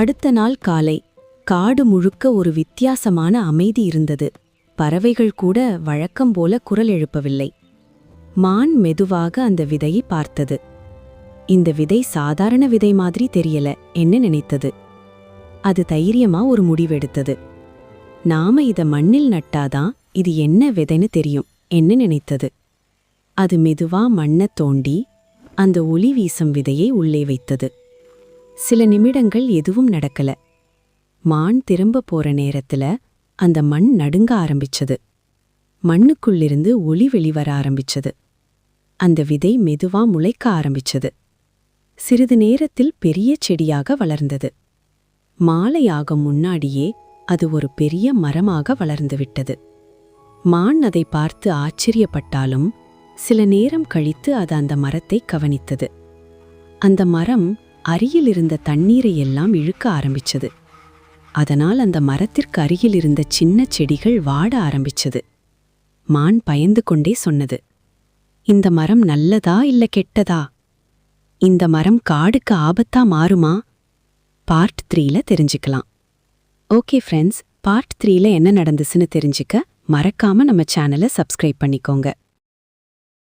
அடுத்த நாள் காலை காடு முழுக்க ஒரு வித்தியாசமான அமைதி இருந்தது. பறவைகள் கூட வழக்கம் போல குரல் எழுப்பவில்லை. மான் மெதுவாக அந்த விதையை பார்த்தது. இந்த விதை சாதாரண விதை மாதிரி தெரியல என்ன நினைத்தது. அது தைரியமா ஒரு முடிவெடுத்தது. நாம இத மண்ணில் நட்டாதான் இது என்ன விதைன்னு தெரியும் என்ன நினைத்தது. அது மெதுவா மண்ணத் தோண்டி அந்த ஒளி வீசும் விதையை உள்ளே வைத்தது. சில நிமிடங்கள் எதுவும் நடக்கல. மான் திரும்ப போற நேரத்துல அந்த மண் நடுங்க ஆரம்பிச்சது. மண்ணுக்குள்ளிருந்து ஒளி வெளிவர ஆரம்பிச்சது. அந்த விதை மெதுவா முளைக்க ஆரம்பிச்சது. சிறிது நேரத்தில் பெரிய செடியாக வளர்ந்தது. மாலையாகும் முன்னாடியே அது ஒரு பெரிய மரமாக வளர்ந்துவிட்டது. மான் அதை பார்த்து ஆச்சரியப்பட்டாலும் சில நேரம் கழித்து அது அந்த மரத்தை கவனித்தது. அந்த மரம் அருகிலிருந்த தண்ணீரை எல்லாம் இழுக்க ஆரம்பிச்சது. அதனால் அந்த மரத்திற்கு அருகில் இருந்த சின்ன செடிகள் வாட ஆரம்பிச்சது. மான் பயந்து கொண்டே சொன்னது, இந்த மரம் நல்லதா இல்ல கெட்டதா? இந்த மரம் காடுக்கு ஆபத்தா மாறுமா? பார்ட் 3ல தெரிஞ்சுக்கலாம். ஓகே ஃப்ரெண்ட்ஸ், பார்ட் 3ல என்ன நடந்துச்சுன்னு தெரிஞ்சுக்க மறக்காம நம்ம சேனலை சப்ஸ்கிரைப் பண்ணிக்கோங்க.